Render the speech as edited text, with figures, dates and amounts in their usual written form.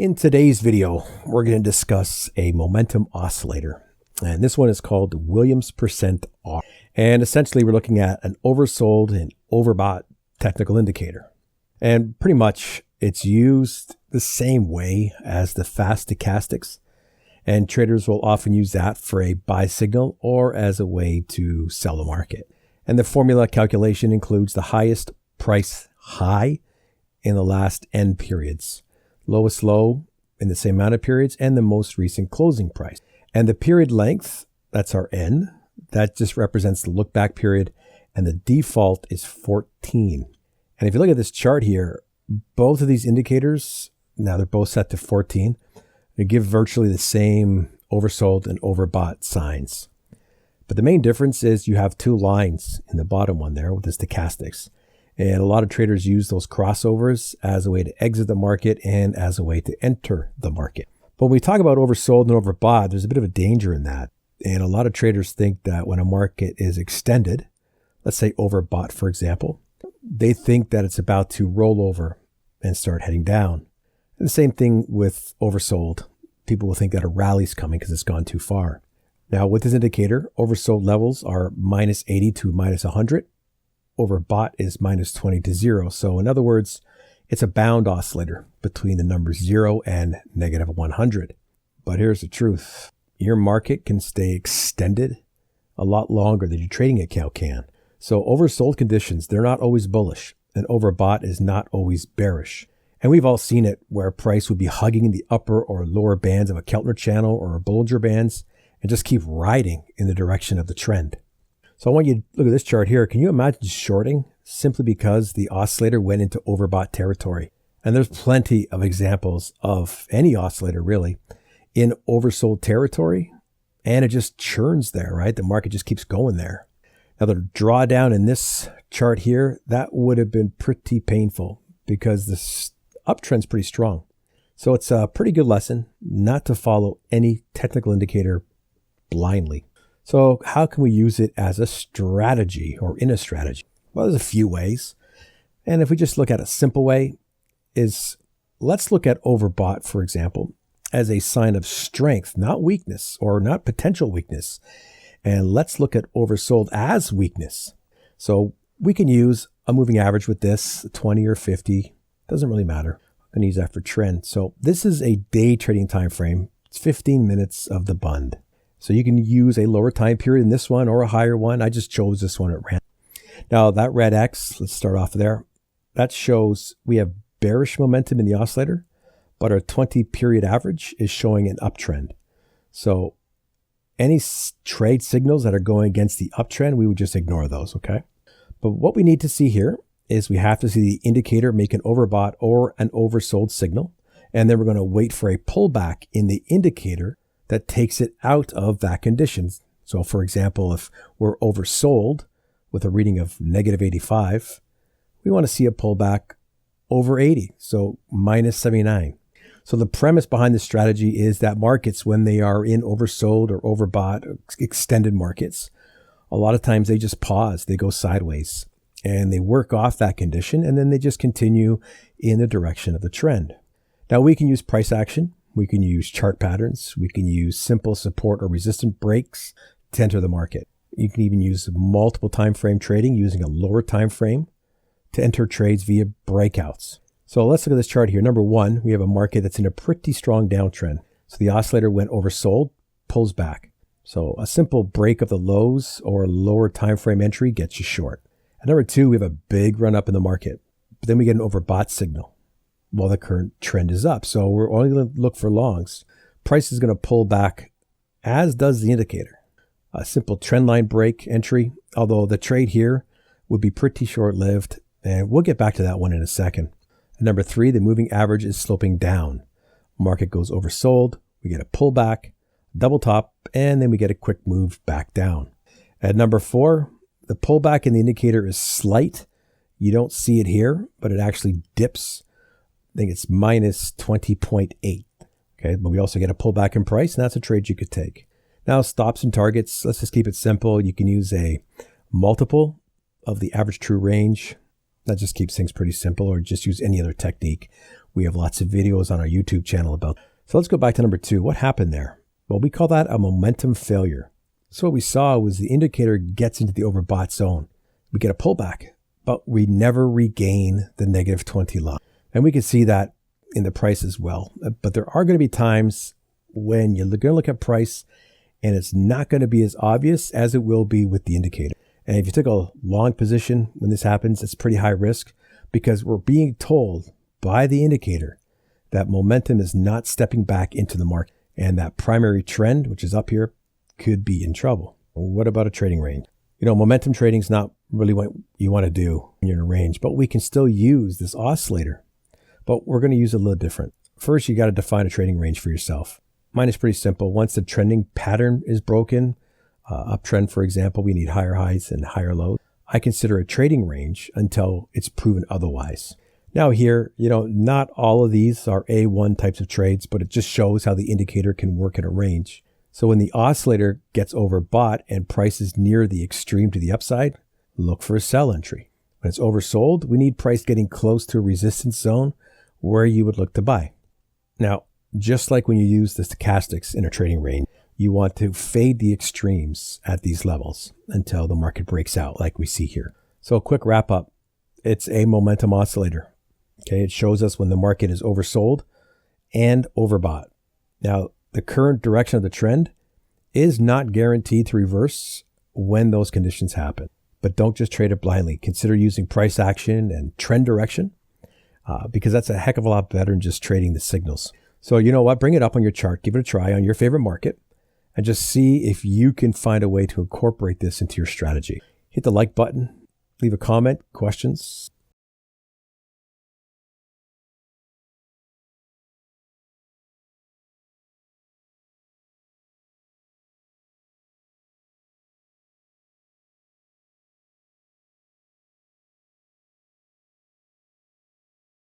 In today's video, we're going to discuss a momentum oscillator, and this one is called Williams percent R. And essentially, we're looking at an oversold and overbought technical indicator. And pretty much, it's used the same way as the fast stochastics, and traders will often use that for a buy signal or as a way to sell the market. And the formula calculation includes the highest price high in the last N periods, lowest low in the same amount of periods, and the most recent closing price. And the period length, that's our N, that just represents the look back period, and the default is 14. And if you look at this chart here, both of these indicators, now they're both set to 14, they give virtually the same oversold and overbought signs. But the main difference is you have two lines in the bottom one there with the stochastics. And a lot of traders use those crossovers as a way to exit the market and as a way to enter the market. But when we talk about oversold and overbought, there's a bit of a danger in that. And a lot of traders think that when a market is extended, let's say overbought, for example, they think that it's about to roll over and start heading down. And the same thing with oversold. People will think that a rally's coming because it's gone too far. Now, with this indicator, oversold levels are minus 80 to minus 100. Overbought is minus 20 to 0. So in other words, it's a bound oscillator between the numbers 0 and negative 100. But here's the truth. Your market can stay extended a lot longer than your trading account can. So oversold conditions, they're not always bullish, and overbought is not always bearish. And we've all seen it where price would be hugging the upper or lower bands of a Keltner channel or a Bollinger Bands and just keep riding in the direction of the trend. So I want you to look at this chart here. Can you imagine shorting simply because the oscillator went into overbought territory? And there's plenty of examples of any oscillator really in oversold territory, and it just churns there, right? The market just keeps going there. Now the drawdown in this chart here, that would have been pretty painful because this uptrend's pretty strong. So it's a pretty good lesson not to follow any technical indicator blindly. So how can we use it as a strategy or in a strategy? Well, there's a few ways. And if we just look at a simple way is let's look at overbought, for example, as a sign of strength, not weakness or not potential weakness. And let's look at oversold as weakness. So we can use a moving average with this, 20 or 50, doesn't really matter. I'm going to use that for trend. So this is a day trading time frame. It's 15 minutes of the bund. So you can use a lower time period in this one or a higher one. I just chose this one at random. Now that red X, let's start off there. That shows we have bearish momentum in the oscillator, but our 20 period average is showing an uptrend. So any trade signals that are going against the uptrend, we would just ignore those, okay? But what we need to see here is we have to see the indicator make an overbought or an oversold signal, and then we're going to wait for a pullback in the indicator that takes it out of that condition. So for example, if we're oversold with a reading of negative 85, we want to see a pullback over 80, so minus 79. So the premise behind this strategy is that markets, when they are in oversold or overbought, extended markets, a lot of times they just pause, they go sideways, and they work off that condition, and then they just continue in the direction of the trend. Now we can use price action. We can use chart patterns. We can use simple support or resistance breaks to enter the market. You can even use multiple time frame trading using a lower time frame to enter trades via breakouts. So let's look at this chart here. Number one, we have a market that's in a pretty strong downtrend. So the oscillator went oversold, pulls back. So a simple break of the lows or a lower time frame entry gets you short. And number two, we have a big run up in the market, but then we get an overbought signal while the current trend is up. So we're only going to look for longs. Price is going to pull back, as does the indicator. A simple trend line break entry, although the trade here would be pretty short-lived, and we'll get back to that one in a second. And number three, the moving average is sloping down. Market goes oversold, we get a pullback, double top, and then we get a quick move back down. At number four, the pullback in the indicator is slight. You don't see it here, but it actually dips. I think it's minus 20.8. Okay, but we also get a pullback in price, and that's a trade you could take. Now, stops and targets, let's just keep it simple. You can use a multiple of the average true range. That just keeps things pretty simple, or just use any other technique. We have lots of videos on our YouTube channel about. So let's go back to number 2. What happened there? Well, we call that a momentum failure. So what we saw was the indicator gets into the overbought zone. We get a pullback, but we never regain the negative 20 line. And we can see that in the price as well. But there are going to be times when you're going to look at price and it's not going to be as obvious as it will be with the indicator. And if you took a long position when this happens, it's pretty high risk because we're being told by the indicator that momentum is not stepping back into the market. And that primary trend, which is up here, could be in trouble. What about a trading range? Momentum trading is not really what you want to do when you're in a range, but we can still use this oscillator. But we're going to use it a little different. First, you got to define a trading range for yourself. Mine is pretty simple. Once the trending pattern is broken, uptrend, for example, we need higher highs and higher lows. I consider a trading range until it's proven otherwise. Now here, not all of these are A1 types of trades, but it just shows how the indicator can work in a range. So when the oscillator gets overbought and price is near the extreme to the upside, look for a sell entry. When it's oversold, we need price getting close to a resistance zone where you would look to buy. Now, just like when you use the stochastics in a trading range, you want to fade the extremes at these levels until the market breaks out like we see here. So a quick wrap up. It's a momentum oscillator. Okay, it shows us when the market is oversold and overbought. Now, the current direction of the trend is not guaranteed to reverse when those conditions happen. But don't just trade it blindly. Consider using price action and trend direction because that's a heck of a lot better than just trading the signals. So you know what? Bring it up on your chart. Give it a try on your favorite market and just see if you can find a way to incorporate this into your strategy. Hit the like button. Leave a comment, questions.